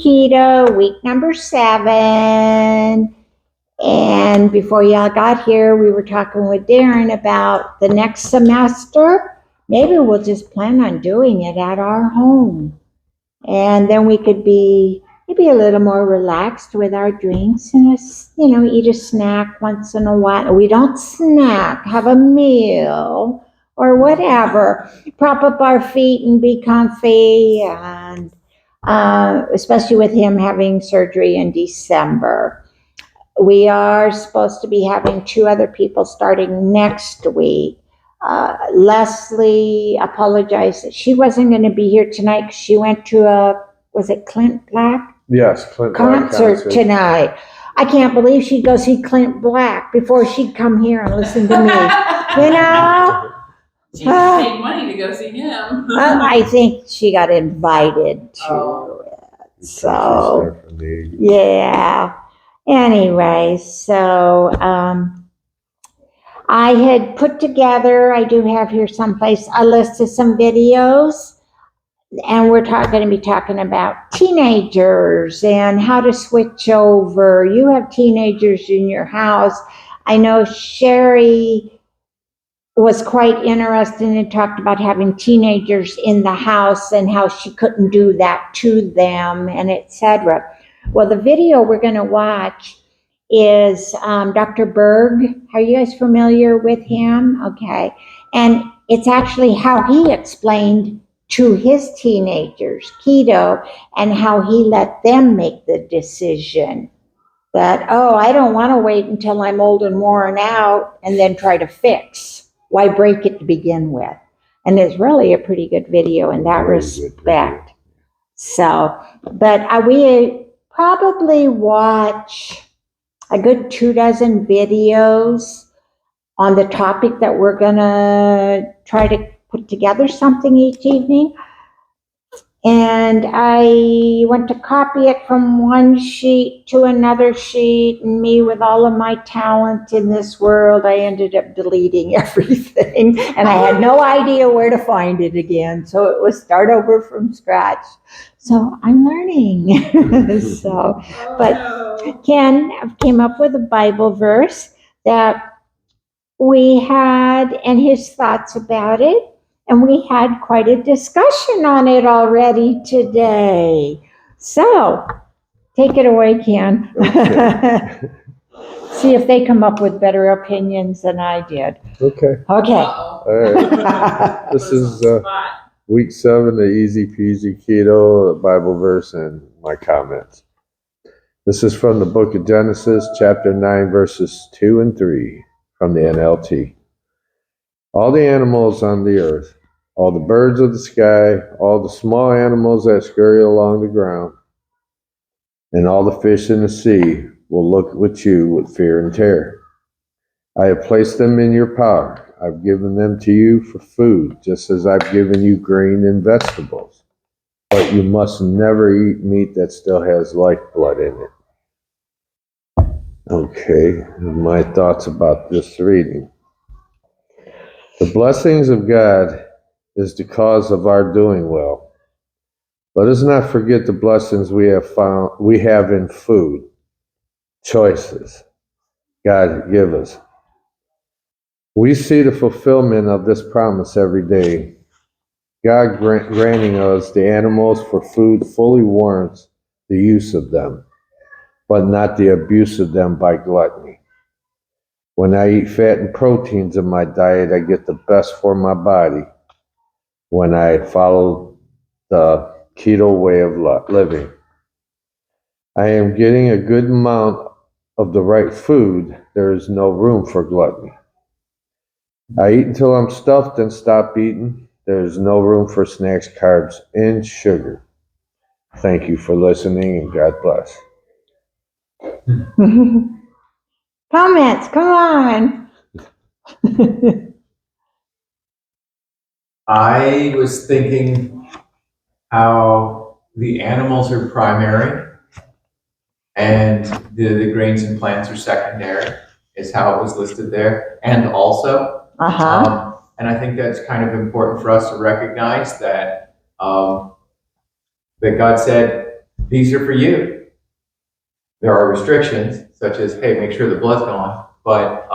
Keto, week number 7. And before y'all got here, we were talking with Darren about the next semester. Maybe we'll just plan on doing it at our home. And then we could be maybe a little more relaxed with our drinks and, eat a snack once in a while. We don't snack, have a meal or whatever. Prop up our feet and be comfy, and especially with him having surgery in December. We are supposed to be having 2 other people starting next week. Leslie apologized that she wasn't going to be here tonight because she went to was it Clint Black? Yes, Clint Black concert tonight. I can't believe she'd go see Clint Black before she'd come here and listen to me. She paid money to go see him. I think she got invited to it. So, yeah. Anyway, so I had put together, I do have here someplace, a list of some videos, and we're going to be talking about teenagers and how to switch over. You have teenagers in your house. I know Sherry was quite interested and talked about having teenagers in the house and how she couldn't do that to them, and etc. Well, the video we're going to watch is Dr. Berg. Are you guys familiar with him? Okay. And it's actually how he explained to his teenagers keto and how he let them make the decision that, I don't want to wait until I'm old and worn out and then try to fix. Why break it to begin with? And it's really a pretty good video in that respect. So, but we probably watch a good 24 videos on the topic that we're gonna try to put together something each evening. And I went to copy it from one sheet to another sheet, and me with all of my talent in this world, I ended up deleting everything, and I had no idea where to find it again. So it was start over from scratch. So I'm learning. But Ken came up with a Bible verse that we had and his thoughts about it. And we had quite a discussion on it already today. So, take it away, Ken. Okay. See if they come up with better opinions than I did. Okay. All right. This is week 7, the Easy Peasy Keto, the Bible verse, and my comments. This is from the book of Genesis, chapter 9, verses 2 and 3, from the NLT. All the animals on the earth, all the birds of the sky, all the small animals that scurry along the ground, and all the fish in the sea will look at you with fear and terror. I have placed them in your power. I've given them to you for food, just as I've given you grain and vegetables. But you must never eat meat that still has lifeblood in it. Okay, my thoughts about this reading. The blessings of God is the cause of our doing well. Let us not forget the blessings we have in food, choices God give us. We see the fulfillment of this promise every day. God granting us the animals for food fully warrants the use of them, but not the abuse of them by gluttony. When I eat fat and proteins in my diet, I get the best for my body. When I follow the keto way of living, I am getting a good amount of the right food. There is no room for gluttony. I eat until I'm stuffed and stop eating. There is no room for snacks, carbs, and sugar. Thank you for listening, and God bless. Comments, come on. I was thinking how the animals are primary and the grains and plants are secondary, is how it was listed there. And also, and I think that's kind of important for us to recognize that that God said these are for you. There are restrictions, such as, hey, make sure the blood's gone, but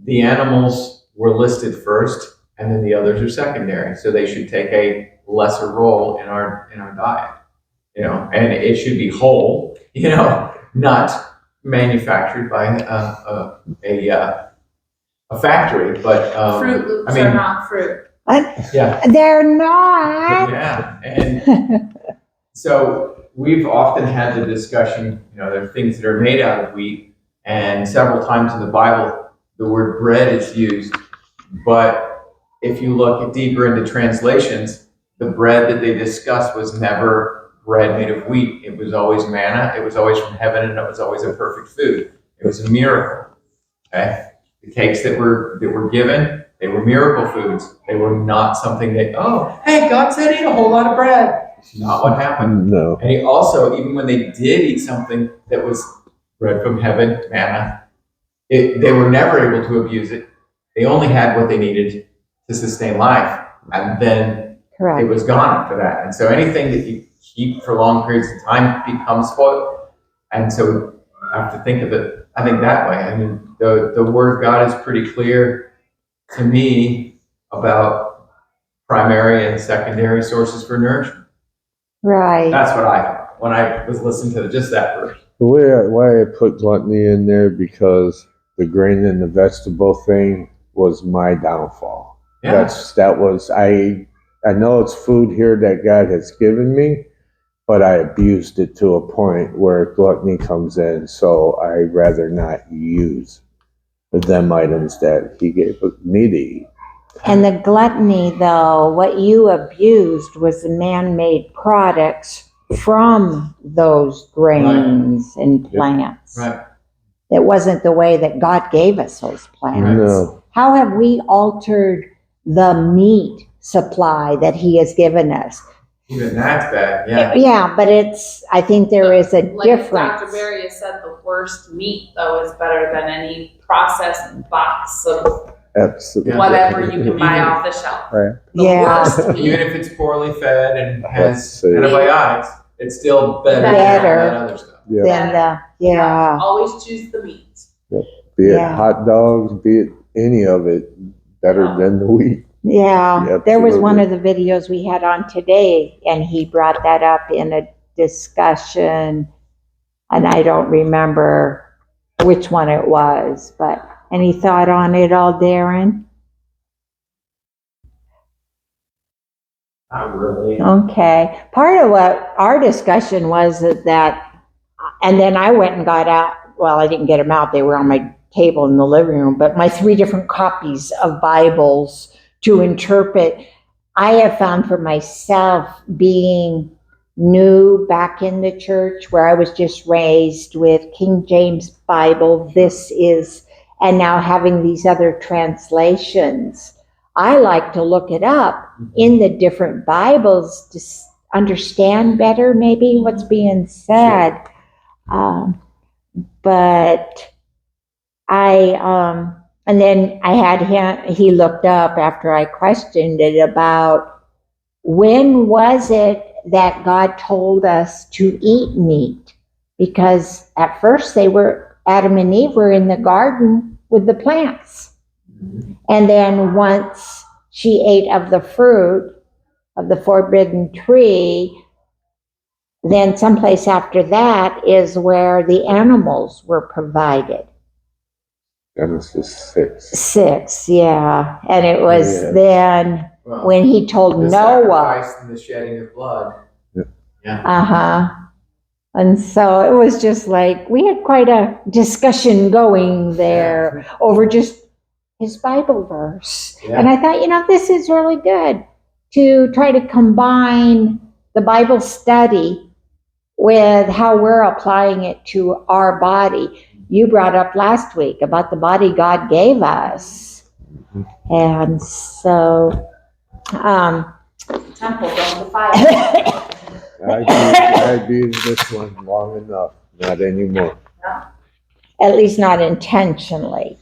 the animals were listed first, and then the others are secondary, so they should take a lesser role in our diet, and it should be whole, not manufactured by a factory, but Fruit Loops I mean, are not fruit. yeah, They're not. yeah, and so we've often had the discussion, there are things that are made out of wheat, and several times in the Bible, the word bread is used. But if you look deeper into translations, the bread that they discussed was never bread made of wheat. It was always manna. It was always from heaven, and it was always a perfect food. It was a miracle. Okay, the cakes that were given, they were miracle foods. They were not something that, oh, hey, God said eat a whole lot of bread. It's not what happened. No. And he also, even when they did eat something that was bread from heaven, manna, they were never able to abuse it. They only had what they needed to sustain life. And then Correct. it was gone after that. And so anything that you keep for long periods of time becomes spoiled. And so I have to think of it, I think that way. I mean, the Word of God is pretty clear to me about primary and secondary sources for nourishment. Right. That's what I thought when I was listening to just that verse. The way why I put gluttony in there, because the grain and the vegetable thing was my downfall. Yeah. I know it's food here that God has given me, but I abused it to a point where gluttony comes in, so I'd rather not use them items that he gave me to eat. And the gluttony, though, what you abused was the man-made products from those grains and plants. Right. It wasn't the way that God gave us those plants. No. How have we altered the meat supply that he has given us? Even that's bad, yeah. Yeah, but I think there is a Like difference. Dr. Berry has said, the worst meat, though, is better than any processed box of Absolutely. whatever you can buy off the shelf. Right. The Yeah. worst Even meat. if it's poorly fed and has Let's see. antibiotics, it's still better than all Better. that other stuff. Yeah. Then yeah. Always choose the meat. Be it Yeah. hot dogs, be it any of it, better than the wheat. Yeah, Yeah, there was one absolutely. of the videos we had on today, and he brought that up in a discussion, and I don't remember which one it was, but any thought on it all, Darren? Not really. Okay, part of what our discussion was that, and then I went and got out, well, I didn't get them out, they were on my table in the living room, but my 3 different copies of Bibles to interpret. I have found for myself, being new back in the church where I was just raised with King James Bible, and now having these other translations, I like to look it up in the different Bibles to understand better maybe what's being said. But and then I had he looked up after I questioned it about when was it that God told us to eat meat? Because at first Adam and Eve were in the garden with the plants. And then once she ate of the fruit of the forbidden tree, then someplace after that is where the animals were provided. Genesis 6. 6, yeah. And it was then Well, when he told the Noah. sacrifice and the shedding of blood. And so it was just like, we had quite a discussion going there over just his Bible verse. Yeah. And I thought, this is really good to try to combine the Bible study with how we're applying it to our body. You brought up last week about the body God gave us. And so, Temple, don't defile it. I've used this one long enough, not anymore. at least not intentionally.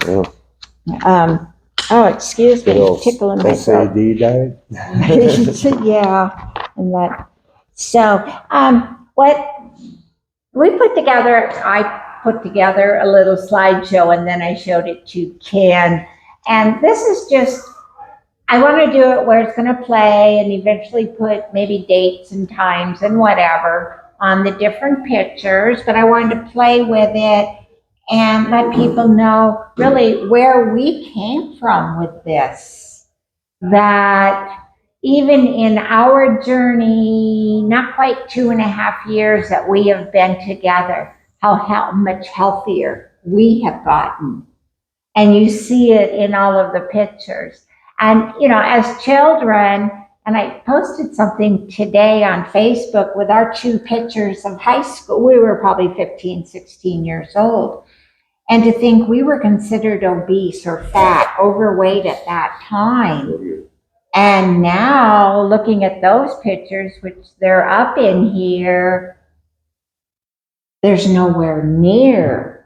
Yeah. Oh, excuse me, Good old tickling my throat. SAD diet. Yeah, and that So, what I put together a little slideshow and then I showed it to Ken. And this is just, I want to do it where it's going to play and eventually put maybe dates and times and whatever on the different pictures, but I wanted to play with it and let people know really where we came from with this. That even in our journey, not quite 2.5 years that we have been together, how much healthier we have gotten. And you see it in all of the pictures. And, you know, as children, and I posted something today on Facebook with our 2 pictures of high school. We were probably 15, 16 years old. And to think we were considered obese or fat, overweight at that time. And now looking at those pictures, which they're up in here, there's nowhere near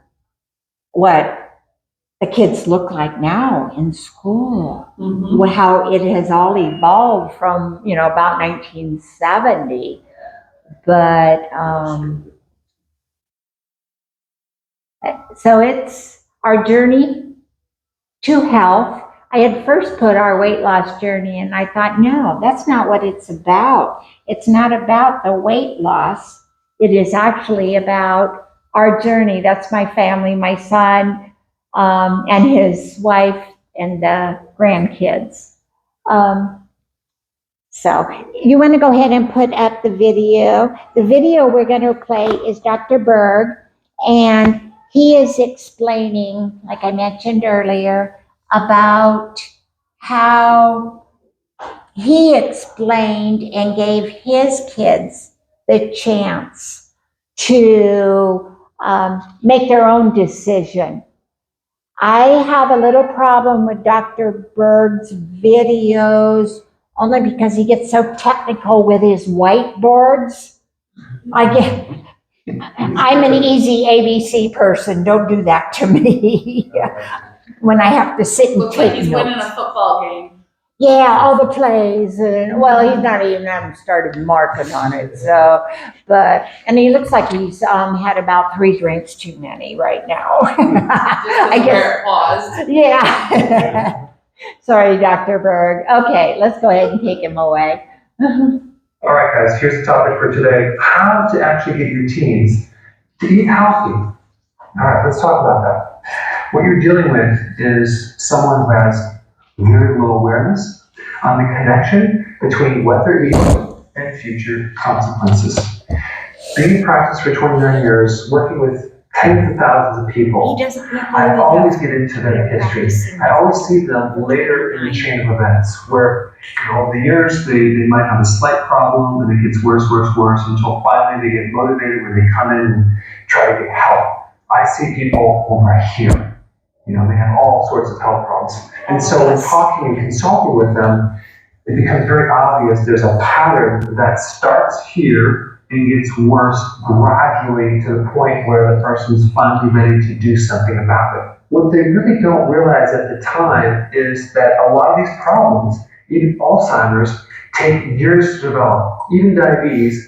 what the kids look like now in school. Mm-hmm. How it has all evolved from, you know, about 1970. But so it's our journey to health. I had first put our weight loss journey, and I thought, no, that's not what it's about. It's not about the weight loss. It is actually about our journey. That's my family, my son, and his wife and the grandkids. So you want to go ahead and put up the video. The video we're going to play is Dr. Berg, and he is explaining, like I mentioned earlier, about how he explained and gave his kids the chance to make their own decision. I have a little problem with Dr. Berg's videos only because he gets so technical with his whiteboards. I'm an easy ABC person. Don't do that to me. When I have to sit and Looks like take he's winning a notes. football game. Yeah, all the plays, and well, he's not even haven't started marking on it. So, and he looks like he's had about 3 drinks too many right now. I guess. Pause. Yeah. Sorry, Dr. Berg. Okay, let's go ahead and take him away. All right, guys, here's the topic for today: how to actually get your teens to eat healthy. All right, let's talk about that. What you're dealing with is someone who has very low awareness on the connection between what they're eating and future consequences. Being in practice for 29 years, working with tens of thousands of people, I always get into their history. I always see them later in the chain of events where, over the years, they might have a slight problem and it gets worse until finally they get motivated when they come in and try to get help. I see people over here. They have all sorts of health problems. And so in talking and consulting with them, it becomes very obvious there's a pattern that starts here and gets worse gradually to the point where the person's finally ready to do something about it. What they really don't realize at the time is that a lot of these problems, even Alzheimer's, take years to develop. Even diabetes